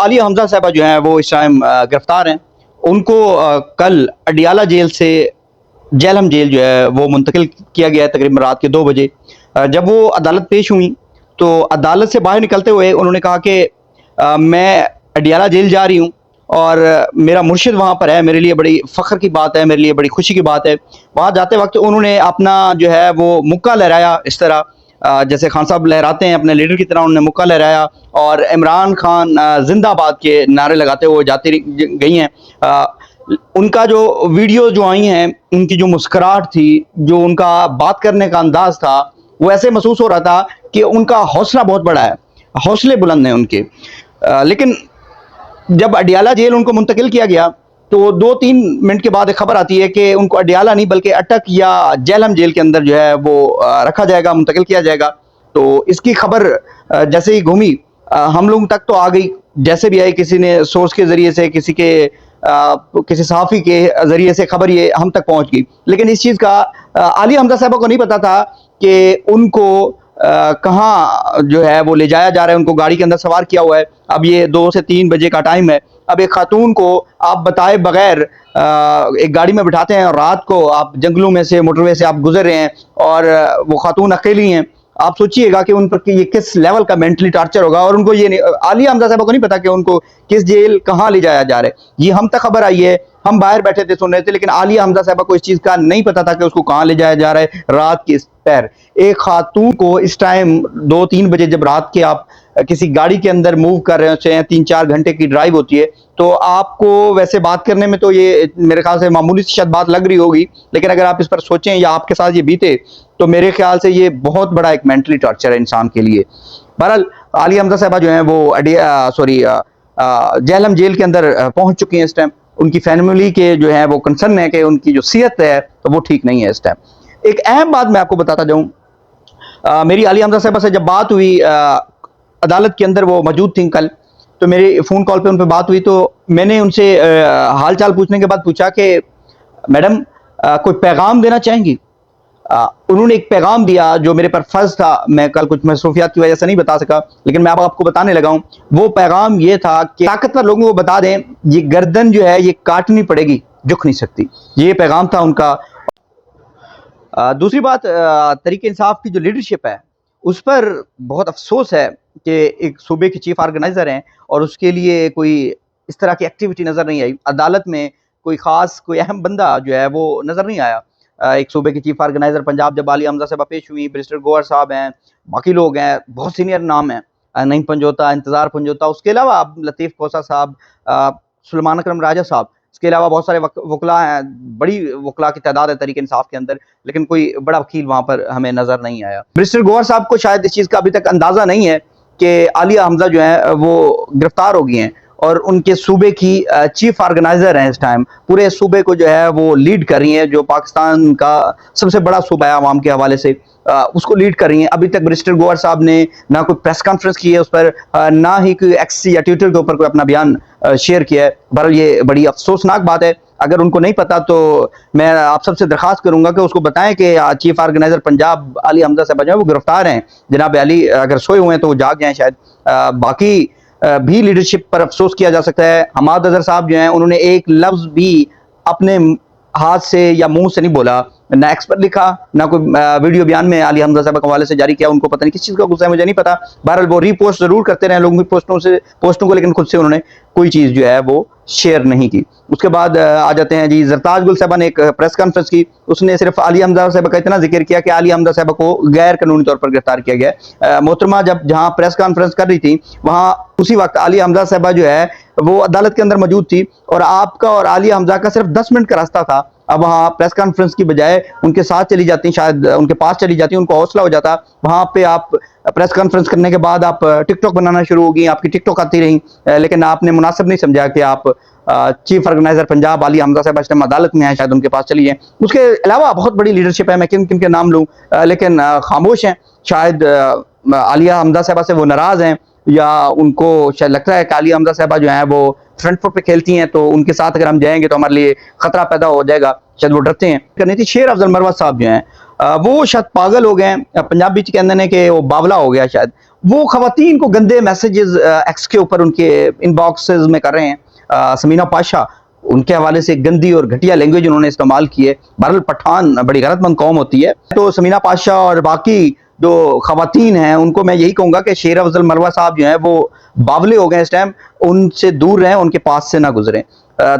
عالیہ حمزہ صاحبہ جو ہیں وہ اس ٹائم گرفتار ہیں. ان کو کل اڈیالہ جیل سے جیلم جیل جو ہے وہ منتقل کیا گیا ہے تقریباً رات کے 2 بجے. جب وہ عدالت پیش ہوئی تو عدالت سے باہر نکلتے ہوئے انہوں نے کہا کہ میں اڈیالہ جیل جا رہی ہوں اور میرا مرشد وہاں پر ہے, میرے لیے بڑی فخر کی بات ہے, میرے لیے بڑی خوشی کی بات ہے. وہاں جاتے وقت انہوں نے اپنا جو ہے وہ مکہ لہرایا, اس طرح جیسے خان صاحب لہراتے ہیں اپنے لیڈر کی طرح انہوں نے مکہ لہرایا اور عمران خان زندہ باد کے نعرے لگاتے ہوئے جاتی گئی ہیں. ان کا جو ویڈیو جو آئی ہیں, ان کی جو مسکراہٹ تھی, جو ان کا بات کرنے کا انداز تھا, وہ ایسے محسوس ہو رہا تھا کہ ان کا حوصلہ بہت بڑا ہے, حوصلے بلند ہیں ان کے. لیکن جب اڈیالہ جیل ان کو منتقل کیا گیا تو 2-3 منٹ کے بعد ایک خبر آتی ہے کہ ان کو اڈیالہ نہیں بلکہ اٹک یا جیلم جیل کے اندر جو ہے وہ رکھا جائے گا, منتقل کیا جائے گا. تو اس کی خبر جیسے ہی گھومی ہم لوگوں تک تو آ گئی, جیسے بھی آئی, کسی نے سورس کے ذریعے سے, کسی صحافی کے ذریعے سے خبر یہ ہم تک پہنچ گئی. لیکن اس چیز کا عالیہ حمزہ صاحبہ کو نہیں پتا تھا کہ ان کو کہاں جو ہے وہ لے جایا جا رہا ہے. ان کو گاڑی کے اندر سوار کیا ہوا ہے. اب یہ 2 سے 3 بجے کا ٹائم ہے. اب ایک خاتون کو آپ بتائے بغیر ایک گاڑی میں بٹھاتے ہیں اور رات کو آپ جنگلوں میں سے, موٹر وے سے آپ گزر رہے ہیں اور وہ خاتون اکیلی ہیں. آپ سوچئے گا کہ ان پر یہ کس لیول کا مینٹلی ٹارچر ہوگا. اور ان کو یہ عالیہ حمزہ صاحبہ کو نہیں پتا کہ ان کو کس جیل کہاں لے جایا جا رہا ہے. یہ ہم تک خبر آئی ہے, ہم باہر بیٹھے تھے سن رہے تھے, لیکن عالیہ حمزہ صاحبہ کو اس چیز کا نہیں پتا تھا کہ اس کو کہاں لے جایا جا رہا ہے رات کے پیر. ایک خاتون کو اس ٹائم 2-3 بجے جب رات کے آپ کسی گاڑی کے اندر موو کر رہے ہیں, 3-4 گھنٹے کی ڈرائیو ہوتی ہے, تو آپ کو ویسے بات کرنے میں تو یہ میرے خیال سے معمولی سی شاید بات لگ رہی ہوگی, لیکن اگر آپ اس پر سوچیں یا آپ کے ساتھ یہ بیتے تو میرے خیال سے یہ بہت بڑا ایک مینٹلی ٹارچر ہے انسان کے لیے. بہرحال عالیہ حمزہ صاحبہ جو ہیں وہ جیلم جیل کے اندر پہنچ چکی ہیں اس ٹائم. ان کی فیملی کے جو ہے وہ کنسرن ہے کہ ان کی جو صحت ہے وہ ٹھیک نہیں ہے اس ٹائم. ایک اہم بات میں آپ کو بتاتا جاؤں, میری عالیہ حمزہ صاحبہ سے جب بات ہوئی, عدالت کے اندر وہ موجود تھیں کل, تو میری فون کال پہ ان پہ بات ہوئی تو میں نے ان سے حال چال پوچھنے کے بعد پوچھا کہ میڈم کوئی پیغام دینا چاہیں گی. انہوں نے ایک پیغام دیا جو میرے پر فرض تھا, میں کل کچھ مصروفیات کی وجہ سے نہیں بتا سکا, لیکن میں آپ کو بتانے لگا ہوں. وہ پیغام یہ تھا کہ طاقتور لوگوں کو بتا دیں یہ گردن جو ہے یہ کاٹنی پڑے گی, جھک نہیں سکتی. یہ پیغام تھا ان کا. دوسری بات, تحریک انصاف کی جو لیڈرشپ ہے اس پر بہت افسوس ہے کہ ایک صوبے کے چیف آرگنائزر ہیں اور اس کے لیے کوئی اس طرح کی ایکٹیویٹی نظر نہیں آئی. عدالت میں کوئی خاص کوئی اہم بندہ جو ہے وہ نظر نہیں آیا. ایک صوبے کے چیف آرگنائزر پنجاب جب عالیہ حمزہ صاحبہ پیش ہوئی, بیرسٹر گوہر صاحب ہیں, باقی لوگ ہیں, بہت سینئر نام ہیں, نعیم پنجوتا, انتظار پنجوتا, اس کے علاوہ لطیف کوسا صاحب, سلمان اکرم راجہ صاحب, اس کے علاوہ بہت سارے وکلاء ہیں, بڑی وکلاء کی تعداد ہے تحریک انصاف کے اندر, لیکن کوئی بڑا وکیل وہاں پر ہمیں نظر نہیں آیا. بیرسٹر گوہر صاحب کو شاید اس چیز کا ابھی تک اندازہ نہیں ہے کہ عالیہ حمزہ جو ہیں وہ گرفتار ہو گئی ہیں اور ان کے صوبے کی چیف آرگنائزر ہیں اس ٹائم, پورے صوبے کو جو ہے وہ لیڈ کر رہی ہیں, جو پاکستان کا سب سے بڑا صوبہ ہے عوام کے حوالے سے, اس کو لیڈ کر رہی ہیں. ابھی تک بیرسٹر گوہر صاحب نے نہ کوئی پریس کانفرنس کی ہے اس پر, نہ ہی کوئی ایکس یا ٹویٹر کے اوپر کوئی اپنا بیان شیئر کیا ہے. بہرحال یہ بڑی افسوسناک بات ہے. اگر ان کو نہیں پتا تو میں آپ سب سے درخواست کروں گا کہ اس کو بتائیں کہ چیف آرگنائزر پنجاب عالیہ حمزہ صاحبہ جو ہے وہ گرفتار ہیں. جناب علی اگر سوئے ہوئے ہیں تو وہ جاگ جائیں شاید. باقی بھی لیڈرشپ پر افسوس کیا جا سکتا ہے. حماد اظہر صاحب جو ہیں انہوں نے ایک لفظ بھی اپنے ہاتھ سے یا منہ سے نہیں بولا, نہ ایکس پر لکھا, نہ کوئی ویڈیو بیان میں عالیہ حمزہ صاحبہ کے حوالے سے جاری کیا. ان کو پتہ نہیں کس چیز کا غصہ ہے, مجھے نہیں پتا. بہرحال وہ ری پوسٹ ضرور کرتے رہے لوگوں کی پوسٹوں کو, لیکن خود سے انہوں نے کوئی چیز جو ہے وہ شیئر نہیں کی. اس کے بعد آ جاتے ہیں جی زرتاج گل صاحبہ نے ایک پریس کانفرنس کی. اس نے صرف عالیہ حمزہ صاحبہ کا اتنا ذکر کیا کہ عالیہ حمزہ صاحبہ کو غیر قانونی طور پر گرفتار کیا گیا ہے. محترمہ جہاں پریس کانفرنس کر رہی تھی وہاں اسی وقت عالیہ حمزہ صاحبہ جو ہے وہ عدالت کے اندر موجود تھی, اور آپ کا اور عالیہ حمزہ کا صرف 10 منٹ کا راستہ تھا. اب وہاں پریس کانفرنس کی بجائے ان کے ساتھ چلی جاتی, شاید ان کے پاس چلی جاتی, ان کو حوصلہ ہو جاتا. وہاں پہ آپ پریس کانفرنس کرنے کے بعد آپ ٹک ٹاک بنانا شروع ہو گئی, آپ کی ٹک ٹاک آتی رہی, لیکن آپ نے مناسب نہیں سمجھا کہ آپ چیف آرگنائزر پنجاب عالیہ حمزہ صاحب اس ٹائم عدالت میں ہیں, شاید ان کے پاس چلی ہیں. اس کے علاوہ بہت بڑی لیڈرشپ ہے, میں کن کن کے نام لوں, لیکن خاموش ہیں. شاید عالیہ حمزہ صاحبہ سے وہ ناراض ہیں, یا ان کو شاید لگتا ہے کہ عالیہ حمزہ صاحبہ جو ہیں وہ فرنٹ فٹ پہ کھیلتی ہیں تو ان کے ساتھ اگر ہم جائیں گے تو ہمارے لیے خطرہ پیدا ہو جائے گا, شاید وہ ڈرتے ہیں. کرنی تھی شیر افضل مروت صاحب جو ہیں وہ شاید پاگل ہو گئے ہیں، پنجابی چ کہندے نے کہ وہ باولا ہو گیا شاید، وہ خواتین کو گندے میسیجز ایکس کے اوپر ان کے ان باکسز میں کر رہے ہیں۔ سمینہ پاشا ان کے حوالے سے گندی اور گھٹیا لینگویج انہوں نے استعمال کی ہے۔ بہرحال پٹھان بڑی غیرت مند قوم ہوتی ہے، تو سمینہ پاشا اور باقی جو خواتین ہیں ان کو میں یہی کہوں گا کہ شیر افضل مروہ صاحب جو ہیں وہ باولے ہو گئے اس ٹائم، ان سے دور رہیں، ان کے پاس سے نہ گزریں۔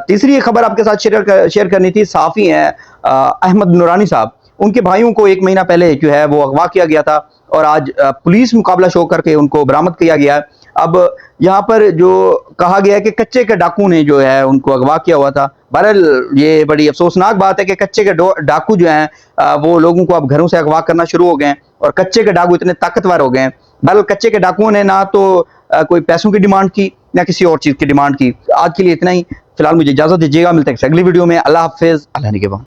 تیسری ایک خبر آپ کے ساتھ شیئر کرنی تھی، صحافی ہیں احمد نورانی صاحب، ان کے بھائیوں کو 1 مہینہ پہلے جو ہے وہ اغوا کیا گیا تھا اور آج پولیس مقابلہ شو کر کے ان کو برآمد کیا گیا ہے۔ اب یہاں پر جو کہا گیا ہے کہ کچے کے ڈاکو نے جو ہے ان کو اغوا کیا ہوا تھا، بہرحال یہ بڑی افسوسناک بات ہے کہ کچے کے ڈاکو جو ہیں وہ لوگوں کو اب گھروں سے اغوا کرنا شروع ہو گئے ہیں، اور کچے کے ڈاکو اتنے طاقتور ہو گئے ہیں۔ بہرحال کچے کے ڈاکوؤں نے نہ تو کوئی پیسوں کی ڈیمانڈ کی نہ کسی اور چیز کی ڈیمانڈ کی۔ آج کے لیے اتنا ہی، فی الحال مجھے اجازت دیجیے گا، ملتے ہیں اگلی ویڈیو میں۔ اللہ حافظ، اللہ نگہبان۔